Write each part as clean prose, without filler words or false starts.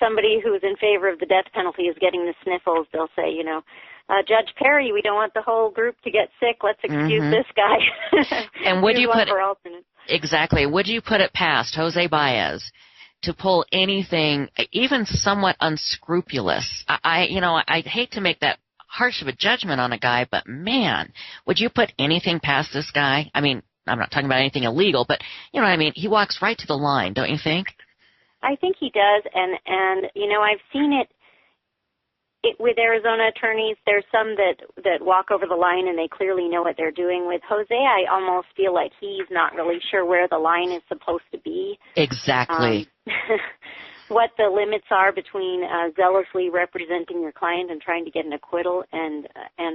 somebody who's in favor of the death penalty is getting the sniffles, they'll say, Judge Perry, we don't want the whole group to get sick. Let's excuse this guy. And would you put exactly? Would you put it past Jose Baez to pull anything, even somewhat unscrupulous? I'd hate to make that harsh of a judgment on a guy, but man, would you put anything past this guy? I mean, I'm not talking about anything illegal, but you know what I mean. He walks right to the line, don't you think? I think he does, and I've seen it with Arizona attorneys. There's some that walk over the line and they clearly know what they're doing. With Jose, I almost feel like he's not really sure where the line is supposed to be. Exactly. What the limits are between zealously representing your client and trying to get an acquittal and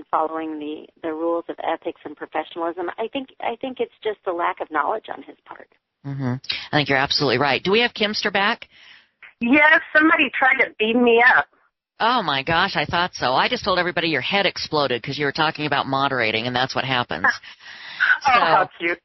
following the rules of ethics and professionalism. I think it's just a lack of knowledge on his part. I think you're absolutely right. Do we have Kimster back? Yes, somebody tried to beam me up. Oh, my gosh, I thought so. I just told everybody your head exploded because you were talking about moderating, and that's what happens. So, how cute.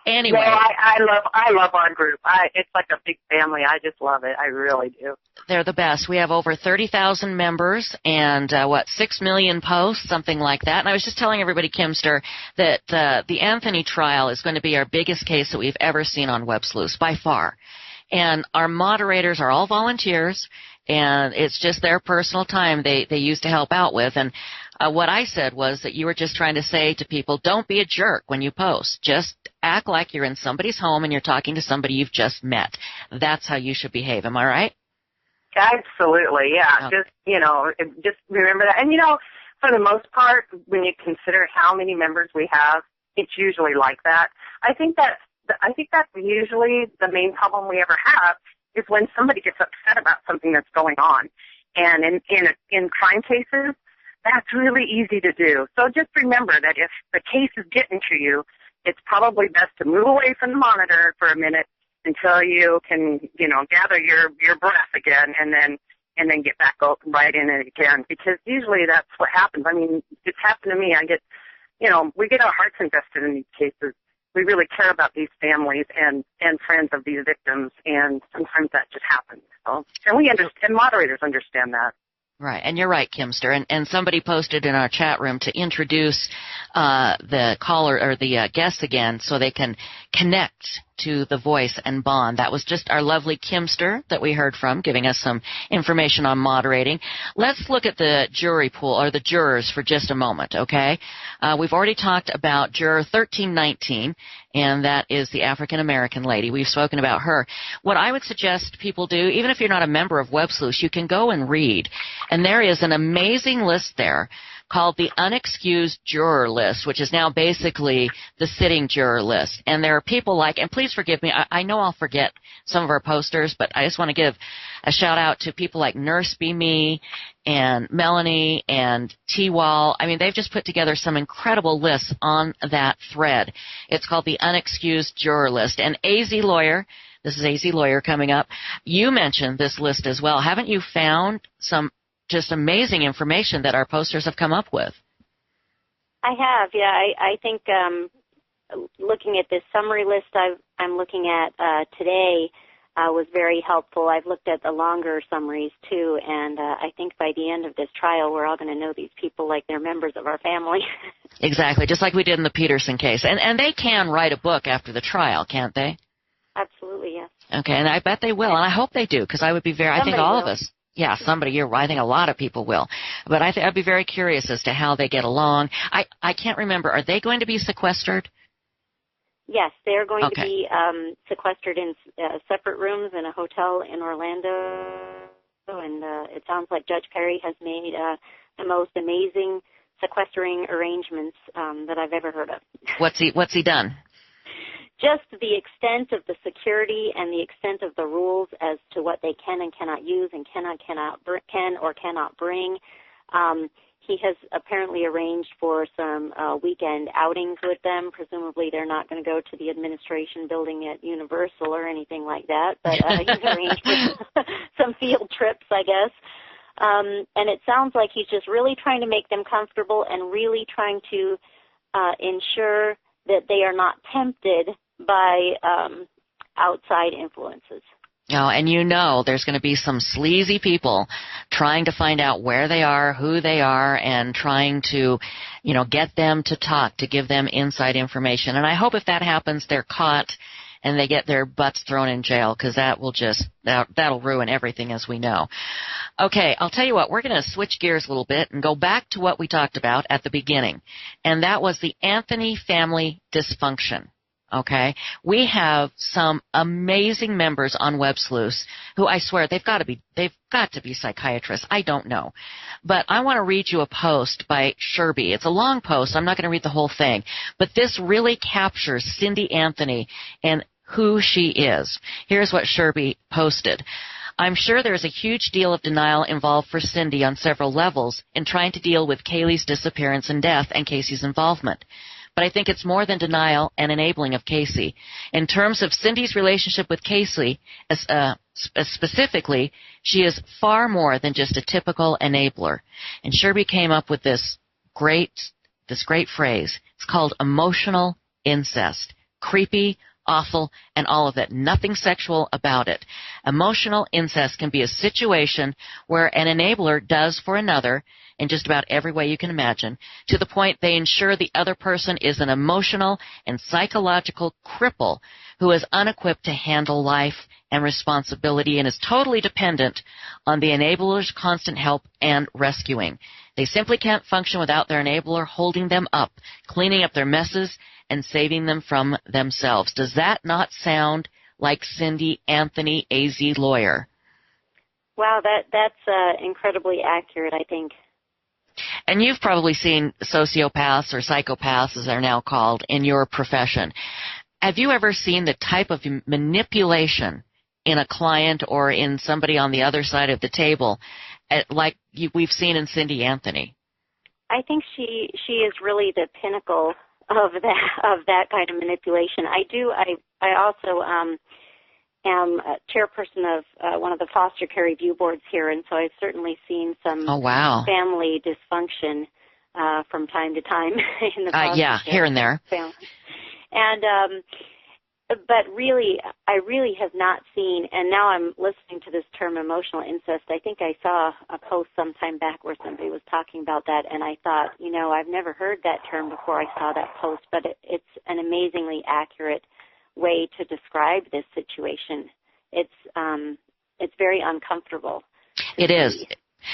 Anyway. No, I love our group. It's like a big family. I just love it. I really do. They're the best. We have over 30,000 members and, 6 million posts, something like that. And I was just telling everybody, Kimster, that the Anthony trial is going to be our biggest case that we've ever seen on Web Sleuths, by far. And our moderators are all volunteers, and it's just their personal time they use to help out with. And what I said was that you were just trying to say to people, don't be a jerk when you post. Just act like you're in somebody's home and you're talking to somebody you've just met. That's how you should behave. Am I right? Absolutely, yeah. Okay. Just remember that. And, for the most part, when you consider how many members we have, it's usually like that. I think that's usually the main problem we ever have is when somebody gets upset about something that's going on. And in crime cases, that's really easy to do. So just remember that if the case is getting to you, it's probably best to move away from the monitor for a minute until you can, gather your breath again and then get back right in it again. Because usually that's what happens. I mean, it's happened to me. We get our hearts invested in these cases. We really care about these families and friends of these victims, and sometimes that just happens. So, and we understand, moderators understand that. Right, and you're right, Kimster. And somebody posted in our chat room to introduce the caller or the guests again so they can connect to the voice and bond. That was just our lovely Kimster that we heard from, giving us some information on moderating. Let's look at the jury pool, or the jurors, for just a moment, okay? We've already talked about juror 1319, and that is the African-American lady. We've spoken about her. What I would suggest people do, even if you're not a member of Web Sleuths, you can go and read. And there is an amazing list there called the unexcused juror list, which is now basically the sitting juror list. And there are people like, and please forgive me, I know I'll forget some of our posters, but I just want to give a shout out to people like Nurse Be Me and Melanie and T-Wall. I mean, they've just put together some incredible lists on that thread. It's called the unexcused juror list. And AZ Lawyer, this is AZ Lawyer coming up, you mentioned this list as well. Haven't you found some just amazing information that our posters have come up with? I have, yeah. I think looking at this summary list I'm looking at today was very helpful. I've looked at the longer summaries too, and I think by the end of this trial we're all going to know these people like they're members of our family. Exactly, just like we did in the Peterson case. And they can write a book after the trial, can't they? Absolutely, yes. Okay, and I bet they will, and I hope they do, because I would be I think all of us. Yeah, I think a lot of people will. But I'd be very curious as to how they get along. I can't remember. Are they going to be sequestered? Yes, they're going to be sequestered in separate rooms in a hotel in Orlando. And it sounds like Judge Perry has made the most amazing sequestering arrangements that I've ever heard of. What's he done? Just the extent of the security and the extent of the rules as to what they can and cannot use and can or cannot bring. He has apparently arranged for some weekend outings with them. Presumably they're not going to go to the administration building at Universal or anything like that, but he's arranged for some field trips, I guess. And it sounds like he's just really trying to make them comfortable and really trying to ensure that they are not tempted by outside influences. Oh, and there's going to be some sleazy people trying to find out where they are, who they are, and trying to, get them to talk, to give them inside information. And I hope if that happens, they're caught and they get their butts thrown in jail, because that'll ruin everything, as we know. Okay, I'll tell you what, we're going to switch gears a little bit and go back to what we talked about at the beginning, and that was the Anthony family dysfunction. Okay, we have some amazing members on Web Sleuths who, I swear, they've got to be psychiatrists. I don't know, but I want to read you a post by Sherby. It's a long post. I'm not going to read the whole thing, but this really captures Cindy Anthony and who she is. Here's what Sherby posted. I'm sure there's a huge deal of denial involved for Cindy on several levels in trying to deal with Kaylee's disappearance and death and Casey's involvement. But I think it's more than denial and enabling of Casey. In terms of Cindy's relationship with Casey, specifically, she is far more than just a typical enabler. And Sherby came up with this great phrase. It's called emotional incest. Creepy, awful, and all of it. Nothing sexual about it. Emotional incest can be a situation where an enabler does for another in just about every way you can imagine, to the point they ensure the other person is an emotional and psychological cripple who is unequipped to handle life and responsibility and is totally dependent on the enabler's constant help and rescuing. They simply can't function without their enabler holding them up, cleaning up their messes, and saving them from themselves. Does that not sound like Cindy Anthony, AZ lawyer? Wow, that's incredibly accurate, I think. And you've probably seen sociopaths or psychopaths, as they're now called, in your profession. Have you ever seen the type of manipulation in a client or in somebody on the other side of the table like we've seen in Cindy Anthony? I think she is really the pinnacle of that kind of manipulation. I also am a chairperson of one of the foster care review boards here, and so I've certainly seen some family dysfunction from time to time in the foster care here and there. Family. And but really, I really have not seen, and now I'm listening to this term emotional incest. I think I saw a post sometime back where somebody was talking about that, and I thought, I've never heard that term before I saw that post, but it's an amazingly accurate way to describe this situation. It's very uncomfortable. It is.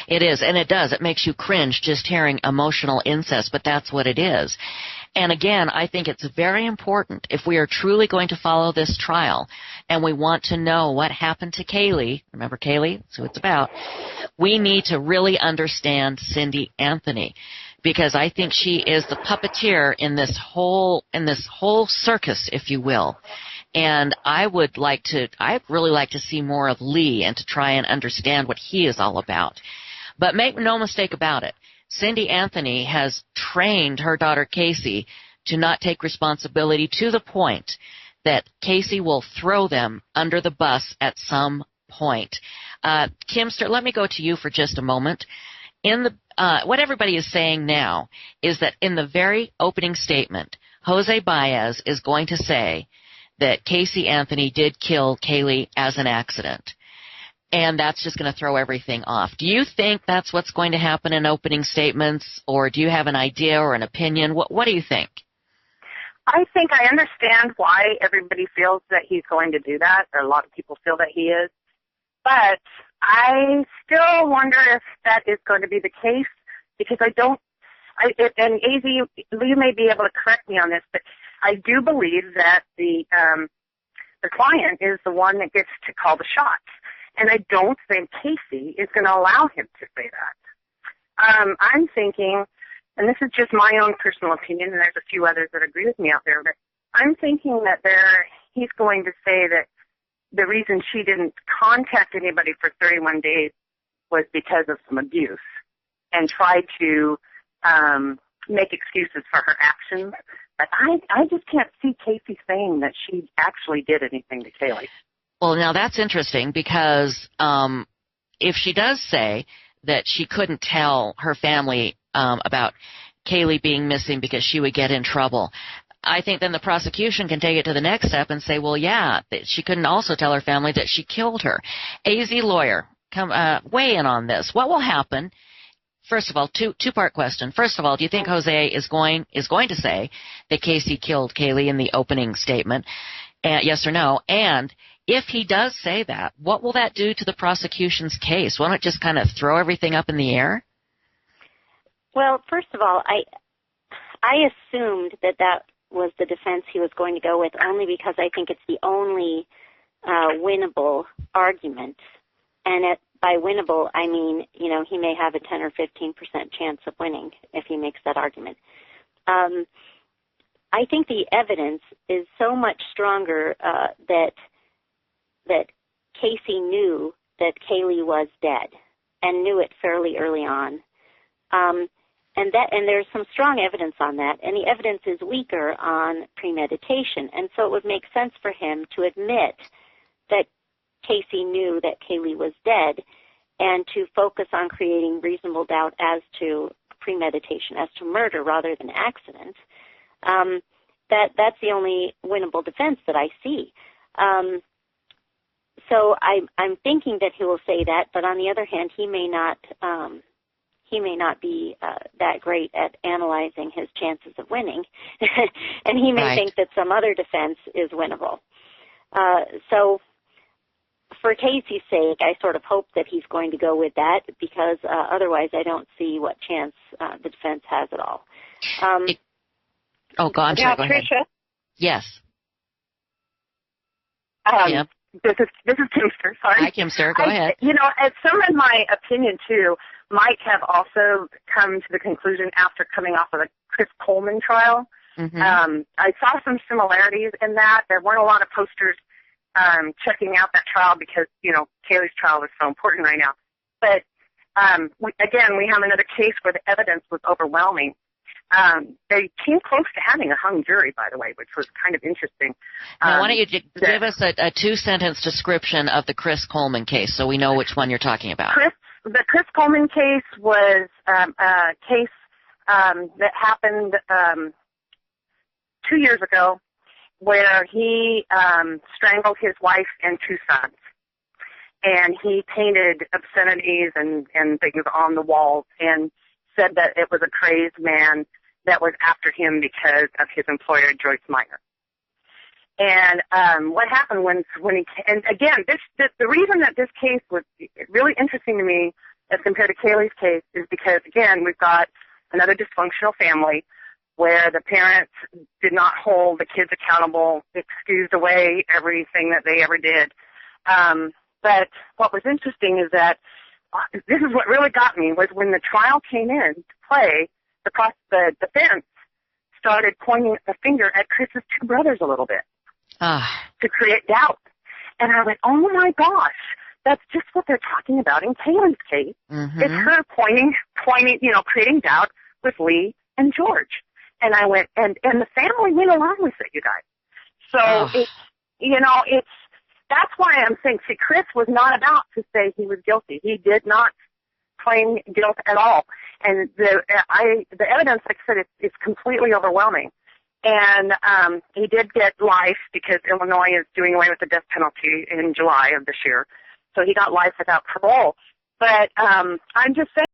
It is, and it does. It makes you cringe just hearing emotional incest, but that's what it is. And again, I think it's very important, if we are truly going to follow this trial and we want to know what happened to Kaylee, remember Kaylee, that's who it's about, we need to really understand Cindy Anthony, because I think she is the puppeteer in this whole circus, if you will. And I'd really like to see more of Lee and to try and understand what he is all about. But make no mistake about it, Cindy Anthony has trained her daughter Casey to not take responsibility to the point that Casey will throw them under the bus at some point. Kimster, let me go to you for just a moment. What everybody is saying now is that in the very opening statement, Jose Baez is going to say that Casey Anthony did kill Kaylee as an accident. And that's just going to throw everything off. Do you think that's what's going to happen in opening statements, or do you have an idea or an opinion? What do you think? I think I understand why everybody feels that he's going to do that, or a lot of people feel that he is. But I still wonder if that is going to be the case, because and AZ, you may be able to correct me on this, but I do believe that the client is the one that gets to call the shots. And I don't think Casey is going to allow him to say that. I'm thinking, and this is just my own personal opinion, and there's a few others that agree with me out there, but I'm thinking that he's going to say that the reason she didn't contact anybody for 31 days was because of some abuse, and try to make excuses for her actions. But I just can't see Casey saying that she actually did anything to Kaylee. Well, now that's interesting, because if she does say that she couldn't tell her family about Kaylee being missing because she would get in trouble, I think then the prosecution can take it to the next step and say, well, yeah, that she couldn't also tell her family that she killed her. AZ lawyer, come weigh in on this. What will happen? First of all, two-part question. First of all, do you think Jose is going to say that Casey killed Kaylee in the opening statement? Yes or no? And if he does say that, what will that do to the prosecution's case? Won't it just kind of throw everything up in the air? Well, first of all, I assumed that was the defense he was going to go with, only because I think it's the only winnable argument. And by winnable, I mean, he may have a 10 or 15% chance of winning if he makes that argument. I think the evidence is so much stronger that Casey knew that Kaylee was dead and knew it fairly early on. And there's some strong evidence on that, and the evidence is weaker on premeditation. And so it would make sense for him to admit that Casey knew that Kaylee was dead and to focus on creating reasonable doubt as to premeditation, as to murder rather than accident. That's the only winnable defense that I see. So I'm thinking that he will say that, but on the other hand, he may not be that great at analyzing his chances of winning, and he may think that some other defense is winnable. So for Casey's sake, I sort of hope that he's going to go with that, because otherwise I don't see what chance the defense has at all. I'm sorry, go ahead. Tricia? Yes. Yeah. This is Kimster. Sorry. Hi, Kimster. Go ahead. As some in my opinion too might have also come to the conclusion after coming off of the Chris Coleman trial. Mm-hmm. I saw some similarities in that. There weren't a lot of posters checking out that trial because Kaylee's trial is so important right now. But we have another case where the evidence was overwhelming. They came close to having a hung jury, by the way, which was kind of interesting. Now, why don't you give us a two-sentence description of the Chris Coleman case so we know which one you're talking about? The Chris Coleman case was a case that happened 2 years ago where he strangled his wife and 2 sons. And he painted obscenities and things on the walls and said that it was a crazed man that was after him because of his employer, Joyce Meyer. And what happened when he, and again, the reason that this case was really interesting to me as compared to Kaylee's case is because, again, we've got another dysfunctional family where the parents did not hold the kids accountable, excused away everything that they ever did. But what was interesting is that this is what really got me was when the trial came in to play, the defense started pointing the finger at Chris's 2 brothers a little bit to create doubt. And I went, oh my gosh, that's just what they're talking about in Kaylee's case. Mm-hmm. It's her pointing, creating doubt with Lee and George. And I went, and the family went along with it, you guys. So that's why I'm saying, see, Chris was not about to say he was guilty. He did not claim guilt at all. And the evidence, like I said, it's completely overwhelming. And he did get life because Illinois is doing away with the death penalty in July of this year. So he got life without parole. But I'm just saying,